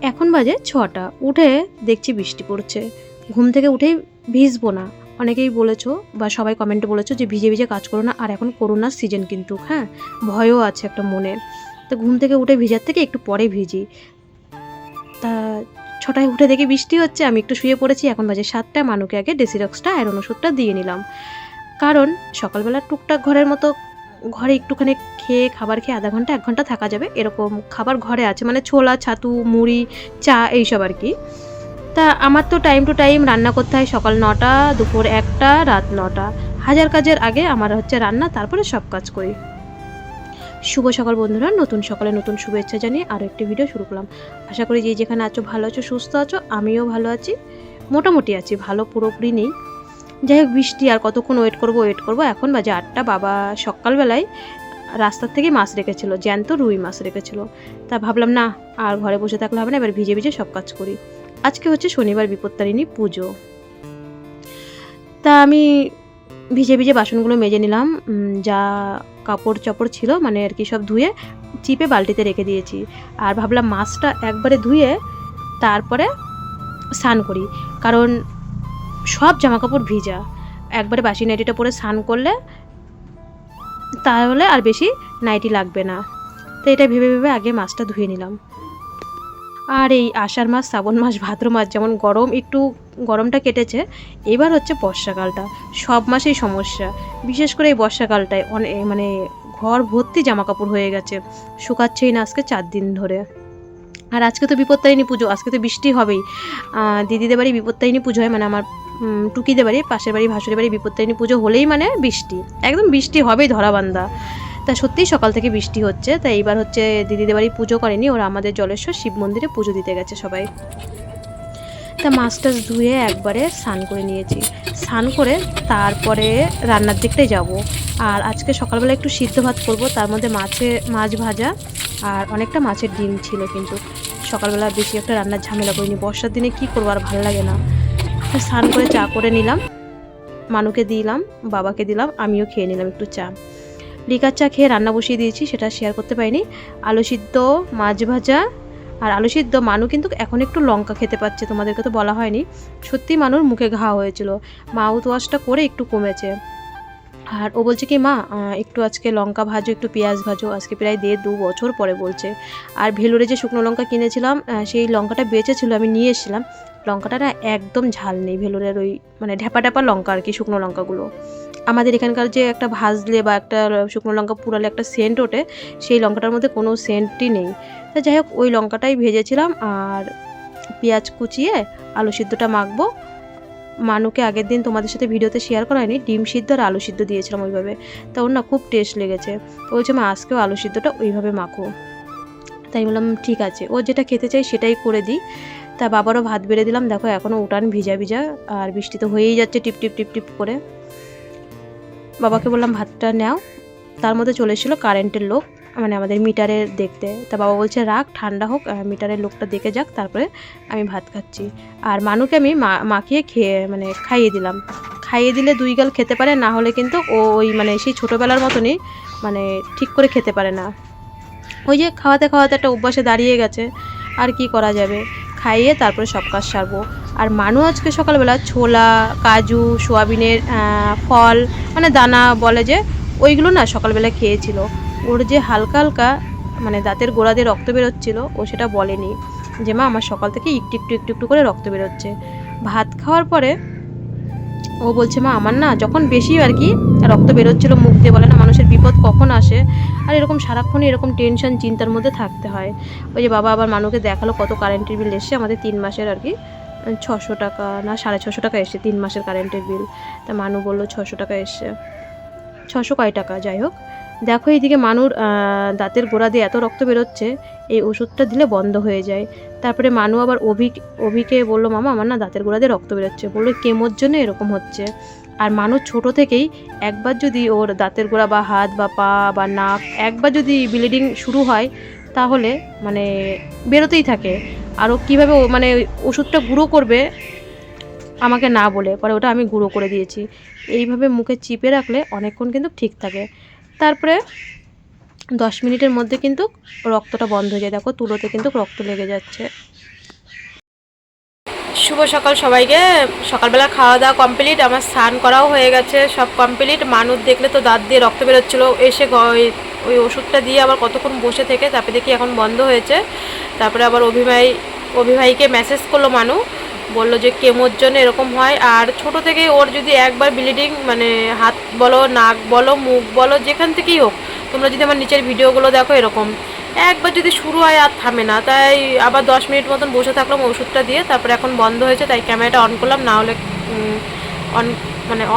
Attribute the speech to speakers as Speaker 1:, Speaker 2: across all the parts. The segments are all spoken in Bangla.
Speaker 1: এখন বাজে 6টা, উঠে দেখছি বৃষ্টি পড়ছে। ঘুম থেকে উঠেই ভিজবো না, অনেকেই বলেছো বা সবাই কমেন্টে বলেছো যে ভিজে ভিজে কাজ করো না, আর এখন করোনার সিজন কিন্তু, হ্যাঁ ভয়ও আছে একটা মনে। তো ঘুম থেকে উঠে ভিজার থেকে একটু পরে ভিজি। তা 6টায় উঠে দেখি বৃষ্টি হচ্ছে, আমি একটু শুয়ে পড়েছি। এখন বাজে 7টা, মানুকে আগে ডেসিরক্সটা আয়রন ওষুধটা দিয়ে নিলাম, কারণ সকালবেলা টুকটাক ঘরের মতো ঘরে একটুখানি খেয়ে খাবার খেয়ে আধা ঘন্টা 1 ঘন্টা থাকা যাবে এরকম খাবার ঘরে আছে, মানে ছোলা ছাতু মুড়ি চা এইসব আর কি। তা আমার তো টাইম টু টাইম রান্না করতে হয়, সকাল 9টা, দুপুর 1টা, রাত 9টা। হাজার কাজের আগে আমার হচ্ছে রান্না, তারপরে সব কাজ করি। শুভ সকাল বন্ধুরা, নতুন সকালে নতুন শুভেচ্ছা জানিয়ে আরও একটি ভিডিও শুরু করলাম। আশা করি যে যেখানে আছো ভালো আছো, সুস্থ আছো, আমিও ভালো আছি, মোটামুটি আছি, ভালো পুরোপুরি নেই। যাই হোক, বৃষ্টি আর কতক্ষণ ওয়েট করবো। এখন বাজে 8টা। বাবা সকালবেলায় রাস্তার থেকে মাছ রেখেছিল, জ্যান্ত রুই মাছ রেখেছিল। তা ভাবলাম না আর ঘরে বসে থাকলে হবে না, এবার ভিজে ভিজে সব কাজ করি। আজকে হচ্ছে শনিবার, বিপত্তারিণী পুজো। তা আমি ভিজে ভিজে বাসনগুলো মেজে নিলাম, যা কাপড় চাপড় ছিল মানে আর কি সব ধুয়ে চিপে বালতিতে রেখে দিয়েছি। আর ভাবলাম মাছটা একবারে ধুয়ে তারপরে স্নান করি, কারণ সব জামা কাপড় ভিজা, একবারে বাসি নাইটিটা পরে স্নান করলে তাহলে আর বেশি নাইটি লাগবে না। তো এটা ভেবে ভেবে আগে মাছটা ধুয়ে নিলাম। আর এই আষাঢ় মাস, শ্রাবণ মাস, ভাদ্র মাস যেমন গরম, একটু গরমটা কেটেছে, এবার হচ্ছে বর্ষাকালটা। সব মাসেই সমস্যা, বিশেষ করে এই বর্ষাকালটায় অনেক মানে ঘর ভর্তি জামা কাপড় হয়ে গেছে, শুকাচ্ছেই না আজকে 4 দিন ধরে। আর আজকে তো বিপত্তারিণী পুজো, আজকে তো বৃষ্টি হবেই। দিদিদের বাড়ি বিপত্তারিণী পুজো হয়, মানে আমার টুকিদের বাড়ি, পাশের বাড়ি ভাসুরের বাড়ি বিপত্তারিণী পুজো হলেই মানে বৃষ্টি, একদম বৃষ্টি হবেই ধরাবান্ধা। তা সত্যিই সকাল থেকে বৃষ্টি হচ্ছে। তাই এইবার হচ্ছে দিদিদের বাড়ি পুজো করেনি, ওরা আমাদের জলেশ্বর শিব মন্দিরে পুজো দিতে গেছে সবাই। তা মাছ টাছ ধুয়ে একবারে স্নান করে নিয়েছি, স্নান করে তারপরে রান্নার দিকটাই যাব। আর আজকে সকালবেলা একটু সিদ্ধ ভাত করব, তার মধ্যে মাছ ভাজা আর অনেকটা মাছের ডিম ছিল, কিন্তু সকালবেলা বেশি একটা রান্নার ঝামেলা করিনি, বর্ষার দিনে কি করবো আর ভালো লাগে না। স্নান করে চা করে নিলাম, মানুকে দিলাম, বাবাকে দিলাম, আমিও খেয়ে নিলাম একটু চা। লিকার চা খেয়ে রান্না বসিয়ে দিয়েছি, সেটা শেয়ার করতে পারিনি। আলু সিদ্ধ, মাছ ভাজা আর আলু সিদ্ধ। মানু কিন্তু এখন একটু লঙ্কা খেতে পাচ্ছে, তোমাদেরকে তো বলা হয়নি। সত্যি মানুর মুখে ঘা হয়েছিল, মাউথ ওয়াশটা করে একটু কমেছে। আর ও বলছে কি মা একটু আজকে লঙ্কা ভাজো, একটু পেঁয়াজ ভাজো, আজকে প্রায় 1.5-2 বছর পরে বলছে। আর ভেলোরে যে শুকনো লঙ্কা কিনেছিলাম, সেই লঙ্কাটা বেঁচেছিল, আমি নিয়ে এসেছিলাম। লঙ্কাটা না একদম ঝাল নেই, ভেলোরের ওই মানে ঢ্যাপা ঢ্যাপা লঙ্কা আর কি, শুকনো লঙ্কাগুলো। আমাদের এখানকার যে একটা ভাজলে বা একটা শুকনো লঙ্কা পুরালে একটা সেন্ট ওঠে, সেই লঙ্কাটার মধ্যে কোনো সেন্টই নেই। তা যাই হোক, ওই লঙ্কাটাই ভেজেছিলাম। আর পেঁয়াজ কুচিয়ে আলু সিদ্ধটা মাখবো। মানুকে আগের দিন তোমাদের সাথে ভিডিওতে শেয়ার করা হয়নি, ডিম সিদ্ধ আর আলু সিদ্ধ দিয়েছিলাম ওইভাবে, তা ওর না খুব টেস্ট লেগেছে। তো বলছে মা আজকেও আলু সিদ্ধটা ওইভাবে মাখো। তাই বললাম ঠিক আছে, ও যেটা খেতে চাই সেটাই করে দিই। তা বাবারও ভাত বেড়ে দিলাম, দেখো এখনও উঠান ভিজা ভিজা, আর বৃষ্টি তো হয়েই যাচ্ছে টিপ টিপ টিপ টিপ করে। বাবাকে বললাম ভাতটা নাও, তার মধ্যে চলে এসেছিলো কারেন্টের লোক, মানে আমাদের মিটারের দেখতে। তা বাবা বলছে রাখ, ঠান্ডা হোক, মিটারের লোকটা দেখে যাক, তারপরে আমি ভাত খাচ্ছি। আর মানুকে আমি মাখিয়ে মানে খাইয়ে দিলাম। খাইয়ে দিলে 2 গাল খেতে পারে, না হলে কিন্তু ও ওই মানে সেই ছোটোবেলার মতনই মানে ঠিক করে খেতে পারে না। ওই যে খাওয়াতে খাওয়াতে একটা অভ্যাসে দাঁড়িয়ে গেছে, আর কি করা যাবে। খাইয়ে তারপরে সব কাজ সারবো। আর মানু আজকে সকালবেলা ছোলা, কাজু, সোয়াবিনের ফল মানে দানা বলে যে, ওইগুলো না সকালবেলা খেয়েছিল। ওর যে হালকা হালকা মানে দাঁতের গোড়া দিয়ে রক্ত বেরোচ্ছিল, ও সেটা বলেনি যে মা আমার সকাল থেকে একটু একটু একটু একটু করে রক্ত বেরোচ্ছে। ভাত খাওয়ার পরে ও বলছে মা আমার না যখন বেশি আর কি রক্ত বেরোচ্ছিলো, মুখ দিয়ে বলে না মানুষের বিপদ কখন আসে, আর এরকম সারাক্ষণই এরকম টেনশন চিন্তার মধ্যে থাকতে হয়। ওই যে বাবা আবার মানুকে দেখালো কত কারেন্টের বিল এসছে আমাদের 3 মাসের আর কি, 600 টাকা না 650 টাকা এসছে 3 মাসের কারেন্টের বিল। তা মানু বললো 600 টাকা এসছে, 600 কয় টাকা যাই হোক। দেখো এইদিকে মানুর দাঁতের গোড়া দিয়ে এত রক্ত বেরোচ্ছে, এই ওষুধটা দিলে বন্ধ হয়ে যায়। তারপরে মানু আবার অভিকে বললো মামা আমার না দাঁতের গোড়া দিয়ে রক্ত বেরোচ্ছে, বললো কেমোর জন্য এরকম হচ্ছে। আর মানুষ ছোট থেকেই একবার যদি ওর দাঁতের গোড়া বা হাত বা পা বা নাক একবার যদি ব্লিডিং শুরু হয়, তাহলে মানে বেরোতেই থাকে। আরও কীভাবে মানে ওষুধটা গুঁড়ো করবে আমাকে না বলে, পরে ওটা আমি গুঁড়ো করে দিয়েছি। এইভাবে মুখে চিপে রাখলে অনেকক্ষণ কিন্তু ঠিক থাকে। তারপরে 10 মিনিটের মধ্যে কিন্তু রক্তটা বন্ধ হয়ে যায়। দেখো তুলোতে কিন্তু রক্ত লেগে যাচ্ছে। শুভ সকাল সবাইকে। সকালবেলা খাওয়া দাওয়া কমপ্লিট, আমার স্নান করাও হয়ে গেছে, সব কমপ্লিট। মানুষ দেখলে তো দাঁত দিয়ে রক্ত বেরোচ্ছিলো, এসে ওই ওষুধটা দিয়ে আবার কতক্ষণ বসে থেকে তারপরে দেখি এখন বন্ধ হয়েছে। তারপরে আবার অভিভাইকে মেসেজ করলো মানু, বললো যে কেমোর জন্য এরকম হয়। আর ছোট থেকেই ওর যদি একবার ব্লিডিং, মানে হাত বলো, নাক বলো, মুখ বলো, যেখান থেকেই হোক, তোমরা যদি আমার নিচের ভিডিওগুলো দেখো, এরকম একবার যদি শুরু হয় আর থামে না। তাই আবার 10 মিনিট মতন বসে থাকলাম ওষুধটা দিয়ে, তারপরে এখন বন্ধ হয়েছে, তাই ক্যামেরাটা অন করলাম, না হলে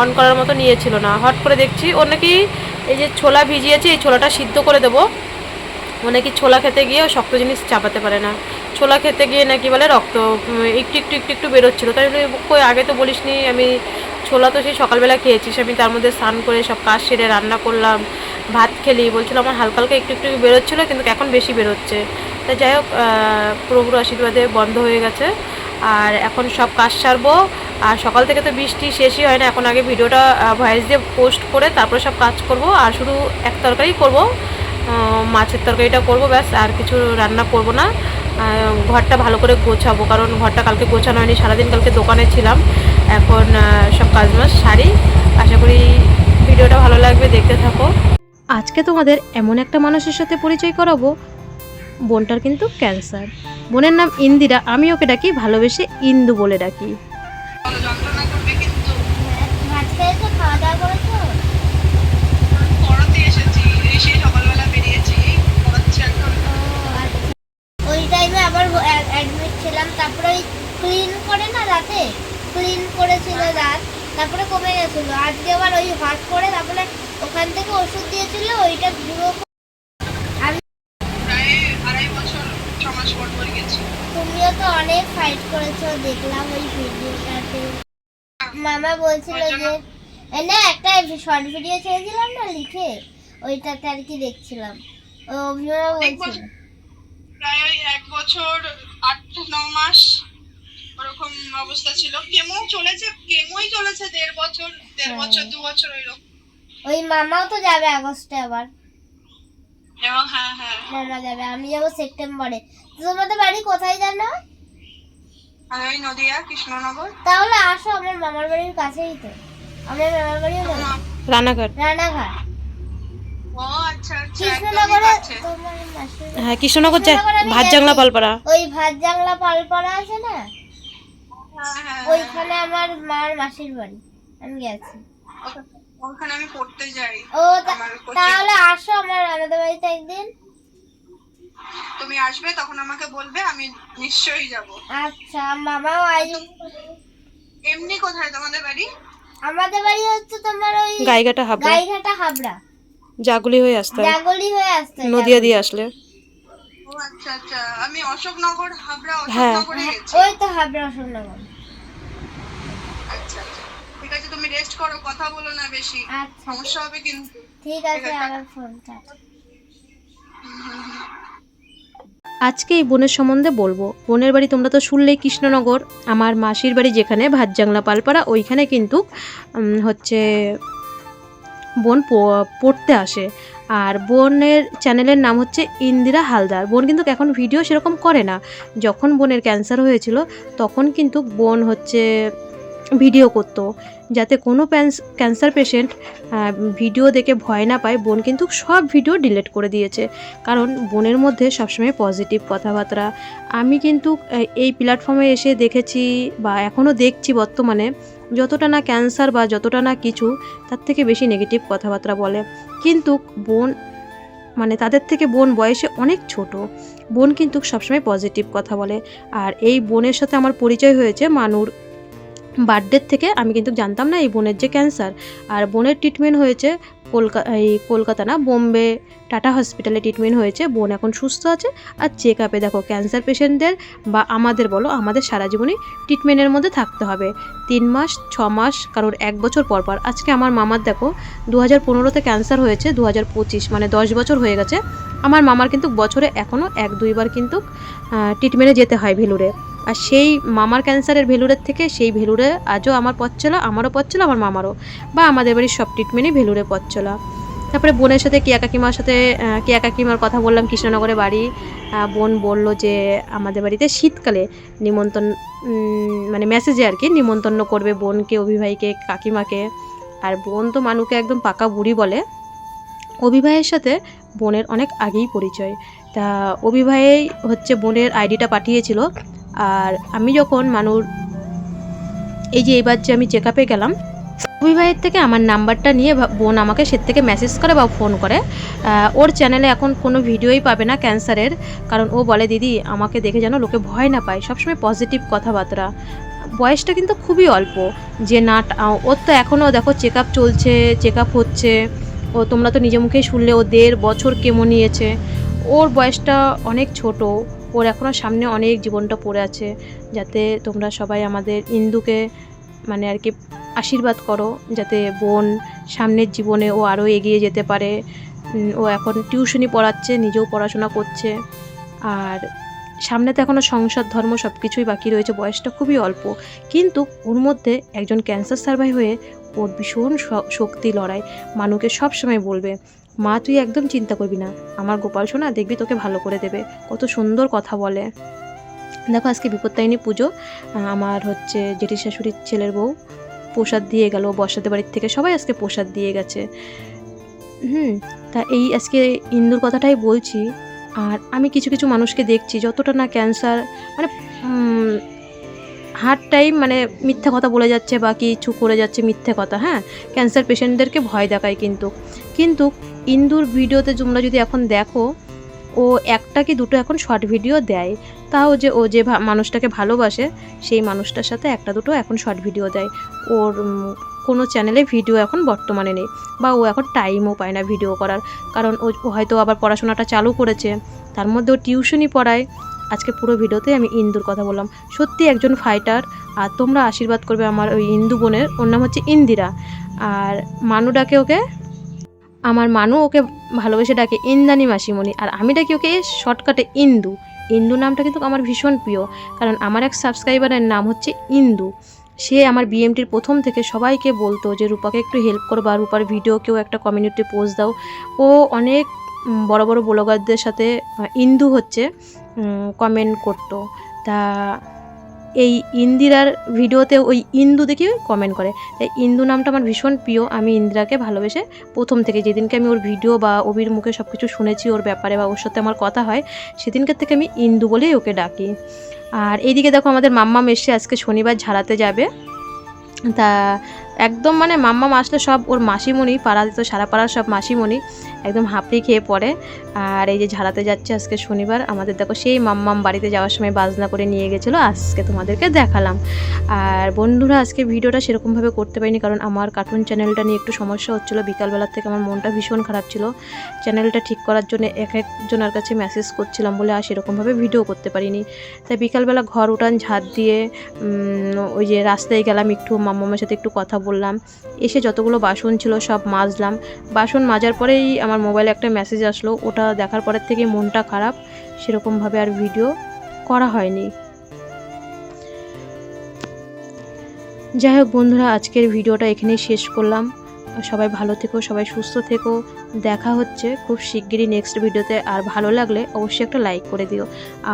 Speaker 1: অন করার মতো নিয়েছিল না। হট করে দেখছি ওর নাকি এই যে ছোলা ভিজিয়েছি, এই ছোলাটা সিদ্ধ করে দেবো। ও নাকি ছোলা খেতে গিয়ে শক্ত জিনিস চাপাতে পারে না, ছোলা খেতে গিয়ে নাকি বলে রক্ত একটু একটু একটু একটু বেরোচ্ছিলো। তাই কই আগে তো বলিসনি, আমি ছোলা তো সেই সকালবেলা খেয়েছিস, আমি তার মধ্যে স্নান করে সব কাজ সেরে রান্না করলাম, ভাত খেলি, বলছিল আমার হালকা হালকা একটু একটু বেরোচ্ছিলো, কিন্তু এখন বেশি বেরোচ্ছে। তাই যাই হোক, প্রভুর আশীর্বাদে বন্ধ হয়ে গেছে। আর এখন সব কাজ সারবো। আর সকাল থেকে তো বৃষ্টি শেষই হয় না, এখন আগে ভিডিওটা ভয়েস দিয়ে পোস্ট করে তারপরে সব কাজ করব। আর শুধু এক তরকারি করব, মাছের তরকারিটা করব, ব্যাস, আর কিছু রান্না করব না। ঘরটা ভালো করে গোছাবো, কারণ ঘরটা কালকে গোছানো হয়নি, সারাদিন কালকে দোকানে ছিলাম। এখন সব কাজ মাছ সারি। আশা করি ভিডিওটা ভালো লাগবে, দেখতে থাকো। আজকে তোমাদের এমন একটা মানুষের সাথে পরিচয় করাবো, বোনটার কিন্তু ক্যান্সার। বোনের নাম ইন্দিরা, আমি ওকে ডাকি ভালোবেসে ইন্দু বলে ডাকি।
Speaker 2: তারপরে ওই ক্লিন করে না রাতে, ক্লিন করেছিল রাত, তারপরে কমে গেছিল। আজকে আবার ওই হট করে তারপরে ওখান থেকে ওষুধ দিয়েছিল, ওইটা পুরো আমি প্রায় 2.5 বছর 6 মাস পর গেছি। তুমিও তো অনেক ফাইট করেছো, দেখলাম ওই ভিডিওটাতে। মামা বলছিল যে না একটা শর্ট ভিডিও ছেড়েছিলাম না লিখে, ওইটাতে আর কি দেখছিলাম। ও অভিমানা বলছিল প্রায় 1 বছর 8-9 মাস ওরকম অবস্থা ছিল। কেমোই চলেছে 1.5 বছর, 1.5 বছর 2 বছর ওইরকম। ওই মামাও তো যাবে আগস্টে আবার। হ্যাঁ হ্যাঁ মামা যাবে, আমি যাবো সেপ্টেম্বরে। তোমাদের বাড়ি কোথায় জানো? ওই নদিয়া কৃষ্ণনগর। তাহলে আসো, আমার মামার বাড়ির কাছেই তো। আমার মামার বাড়ি
Speaker 1: রানাঘাট।
Speaker 2: ও আচ্ছা আচ্ছা, কৃষ্ণনগরে তোমার মাসি।
Speaker 1: হ্যাঁ, কৃষ্ণনগর ভাতজাংলা পালপাড়া।
Speaker 2: ওই ভাতজাংলা পালপাড়া আছে না, ওইখানে আমার মার মাসির বাড়ি, আমি গেছি ওখানে, আমি পড়তে যাই। ও তাহলে আসো আমাদের বাড়িতে একদিন। তুমি আসবে তখন আমাকে বলবে, আমি নিশ্চয়ই যাব। আচ্ছা, মামাও আসবে। এমনি কোথায় তোমাদের বাড়ি? আমাদের বাড়ি হচ্ছে তোমার ওই
Speaker 1: গাইঘাটা
Speaker 2: হাবড়া,
Speaker 1: জাগুলি হয়ে আসতে, নদিয়া দিয়ে আসলে।
Speaker 2: ও আচ্ছা আচ্ছা, আমি অশোকনগর হাবড়া অশোকনগরে গেছি। ওই তো হাবড়া অশোকনগর। আচ্ছা আচ্ছা, ঠিক আছে, তুমি রেস্ট করো, কথা বলো না বেশি, সমস্যা হবে কিন্তু। ঠিক আছে, আবার ফোন কাট।
Speaker 1: আজকে এই বোনের সম্বন্ধে বলবো। বোনের বাড়ি তোমরা তো শুনলেই কৃষ্ণনগর। আমার মাসির বাড়ি যেখানে ভাতজাংলা পালপাড়া, ওইখানে কিন্তু হচ্ছে বোন পড়তে আসে। আর বোনের চ্যানেলের নাম হচ্ছে ইন্দিরা হালদার। বোন কিন্তু এখন ভিডিও সেরকম করে না। যখন বোনের ক্যান্সার হয়েছিল তখন কিন্তু বোন হচ্ছে ভিডিও করতো, যাতে কোনো ক্যান্সার পেশেন্ট ভিডিও দেখে ভয় না পায়। বোন কিন্তু সব ভিডিও ডিলিট করে দিয়েছে, কারণ বোনের মধ্যে সবসময় পজিটিভ কথাবার্তা। আমি কিন্তু এই প্ল্যাটফর্মে এসে দেখেছি, বা এখনও দেখছি বর্তমানে, যতটা না ক্যান্সার বা যতটা না কিছু, তার থেকে বেশি নেগেটিভ কথাবার্তা বলে। কিন্তু বোন, মানে তাদের থেকে বোন বয়সে অনেক ছোট, বোন কিন্তু সবসময় পজিটিভ কথা বলে। আর এই বোনের সাথে আমার পরিচয় হয়েছে মানুর বার্থডের থেকে। আমি কিন্তু জানতাম না এই বোনের যে ক্যান্সার। আর বোনের ট্রিটমেন্ট হয়েছে কলকাতা না, বোম্বে টাটা হসপিটালে ট্রিটমেন্ট হয়েছে। বোন এখন সুস্থ আছে। আর চেক আপে দেখো, ক্যান্সার পেশেন্টদের বা আমাদের বলো, আমাদের সারা জীবনই ট্রিটমেন্টের মধ্যে থাকতে হবে। 3 মাস 6 মাস, কারোর 1 বছর পর পর। আজকে আমার মামার দেখো 2015-তে ক্যান্সার হয়েছে, 2025 মানে 10 বছর হয়ে গেছে। আমার মামার কিন্তু বছরে এখনও 1-2 বার কিন্তু ট্রিটমেন্টে যেতে হয় ভেলুরে। আর সেই মামার ক্যান্সারের ভেলুরের থেকে সেই ভেলুরে আজও আমার পথ চলা, আমারও পথ চলা, আমার মামারও, বা আমাদের বাড়ির সব ট্রিটমেন্টই ভেলুরে পথ চলা। তারপরে বোনের সাথে কেয়া কাকিমার সাথে কেয়া কাকিমার কথা বললাম, কৃষ্ণনগরে বাড়ি। বোন বলল যে আমাদের বাড়িতে শীতকালে নিমন্ত্রণ, মানে মেসেজে আর কি নিমন্ত্রণ করবে বোনকে, অভিভাইকে, কাকিমাকে। আর বোন তো মানুকে একদম পাকা বুড়ি বলে। অভিভাইয়ের সাথে বোনের অনেক আগেই পরিচয়। তা অভিভাই হচ্ছে বোনের আইডিটা পাঠিয়েছিল। আর আমি যখন মানুর এই যে এবার যে আমি চেক আপে গেলাম, অভিভাইয়ের থেকে আমার নাম্বারটা নিয়ে বোন আমাকে সে থেকে মেসেজ করে বা ফোন করে। ওর চ্যানেলে এখন কোনো ভিডিওই পাবে না ক্যান্সারের, কারণ ও বলে দিদি আমাকে দেখে যেন লোকে ভয় না পায়, সবসময় পজিটিভ কথাবার্তা। বয়সটা কিন্তু খুবই অল্প, যে না ওর তো এখনও দেখো চেক আপ চলছে, চেক আপ হচ্ছে। ও তোমরা তো নিজে মুখেই শুনলে ও 1.5 বছর কেমো নিয়েছে। ওর বয়সটা অনেক ছোট, ওর এখনও সামনে অনেক জীবনটা পড়ে আছে। যাতে তোমরা সবাই আমাদের ইন্দুকে মানে আর কি আশীর্বাদ করো, যাতে বোন সামনের জীবনে ও আরও এগিয়ে যেতে পারে। ও এখন টিউশনি পড়াচ্ছে, নিজেও পড়াশোনা করছে। আর সামনে তো এখনও সংসার ধর্ম সব কিছুই বাকি রয়েছে, বয়সটা খুবই অল্প। কিন্তু ওর মধ্যে একজন ক্যান্সার সার্ভাই হয়ে ওর ভীষণ শক্তি, লড়াই। মানুকে সব সময় বলবে মা তুই একদম চিন্তা করবি না, আমার গোপাল সোনা দেখবি তোকে ভালো করে দেবে। কত সুন্দর কথা বলে। দেখো আজকে বিপত্তারিণী পুজো, আমার হচ্ছে জেঠি শাশুড়ির ছেলের বউ প্রসাদ দিয়ে গেল, বর্ষাদের বাড়ির থেকে সবাই আজকে প্রসাদ দিয়ে গেছে। তা এই আজকে ইন্দুর কথাটাই বলছি। আর আমি কিছু কিছু মানুষকে দেখছি যতটা না ক্যান্সার মানে হার্ড টাইম মানে মিথ্যা কথা বলে যাচ্ছে বা কিছু করে যাচ্ছে মিথ্যে কথা। হ্যাঁ, ক্যান্সার পেশেন্টদেরকে ভয় দেখায়, কিন্তু ইন্দুর ভিডিওতে তোমরা যদি এখন দেখো, ও একটা কি দুটো এখন শর্ট ভিডিও দেয়। তাও যে ও যে মানুষটাকে ভালোবাসে সেই মানুষটার সাথে একটা দুটো এখন শর্ট ভিডিও দেয়। ওর কোনো চ্যানেলে ভিডিও এখন বর্তমানে নেই, বা ও এখন টাইমও পায় না ভিডিও করার, কারণ ও হয়তো আবার পড়াশোনাটা চালু করেছে, তার মধ্যে ও টিউশনই পড়ায়। আজকে পুরো ভিডিওতে আমি ইন্দুর কথা বললাম, সত্যি একজন ফাইটার। আর তোমরা আশীর্বাদ করবে আমার ওই ইন্দু বোনের, ওর নাম হচ্ছে ইন্দিরা। আর মানু ডাকে ওকে, আমার মানু ওকে ভালোবেসে ডাকে ইন্দানি মাসিমণি, আর আমি ডাকি ওকে শর্টকাটে ইন্দু। ইন্দু নামটা কিন্তু আমার ভীষণ প্রিয়, কারণ আমার এক সাবস্ক্রাইবারের নাম হচ্ছে ইন্দু। সে আমার বিএমটির প্রথম থেকে সবাইকে বলতো যে রূপাকে একটু হেল্প করো, বা রূপার ভিডিওকেও একটা কমিউনিটি পোস্ট দাও। ও অনেক বড় বড় ব্লগারদের সাথে ইন্দু হচ্ছে কমেন্ট করতো। তা এই ইন্দিরার ভিডিওতে ওই ইন্দু দেখে কমেন্ট করে, তাই ইন্দু নামটা আমার ভীষণ প্রিয়। আমি ইন্দিরাকে ভালোবেসে প্রথম থেকে, যেদিনকে আমি ওর ভিডিও বা অবির মুখে সব কিছু শুনেছি ওর ব্যাপারে বা ওর সাথে আমার কথা হয়, সেদিনকার থেকে আমি ইন্দু বলেই ওকে ডাকি। আর এইদিকে দেখো আমাদের মাম্মাম এসে আজকে শনিবার ঝাড়াতে যাবে। তা একদম মানে মাম্মাম আসলে সব ওর মাসিমণি, পাড়াতে তো সারা পাড়ার সব মাসিমণি একদম হাঁপড়ি খেয়ে পড়ে। আর এই যে ঝাড়াতে যাচ্ছে আজকে শনিবার, আমাদের দেখো সেই মাম্মাম বাড়িতে যাওয়ার সময় বাজনা করে নিয়ে গেছিলো, আজকে তোমাদেরকে দেখালাম। আর বন্ধুরা আজকে ভিডিওটা সেরকমভাবে করতে পারিনি, কারণ আমার কার্টুন চ্যানেলটা নিয়ে একটু সমস্যা হচ্ছিলো। বিকালবেলার থেকে আমার মনটা ভীষণ খারাপ ছিল, চ্যানেলটা ঠিক করার জন্য এক একজনের কাছে মেসেজ করছিলাম বলে আর সেরকমভাবে ভিডিও করতে পারিনি। তাই বিকালবেলা ঘর উঠান ঝাড় দিয়ে ওই যে রাস্তায় গেলাম, একটু মাম্মামের সাথে একটু কথা বললাম, এসে যতগুলো বাসন ছিল সব মাজলাম। বাসন মাজার পরেই আমার মোবাইলে একটা মেসেজ আসলো, ওটা দেখার পরের থেকে মনটা খারাপ, সেরকমভাবে আর ভিডিও করা হয়নি। যাই হোক বন্ধুরা, আজকের ভিডিওটা এখানেই শেষ করলাম। সবাই ভালো থেকো, সবাই সুস্থ থেকো। দেখা হচ্ছে খুব শিগগিরই নেক্সট ভিডিওতে। আর ভালো লাগলে অবশ্যই একটা লাইক করে দিও।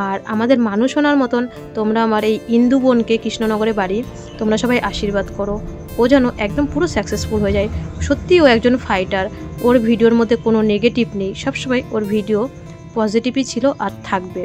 Speaker 1: আর আমাদের মানুষ শোনার মতন তোমরা আমার এই ইন্দু বোনকে, কৃষ্ণনগরে বাড়ি, তোমরা সবাই আশীর্বাদ করো, ও যেন একদম পুরো সাকসেসফুল হয়ে যায়। সত্যি ও একজন ফাইটার, ওর ভিডিওর মধ্যে কোনো নেগেটিভ নেই, সবসময় ওর ভিডিও পজিটিভই ছিল আর থাকবে।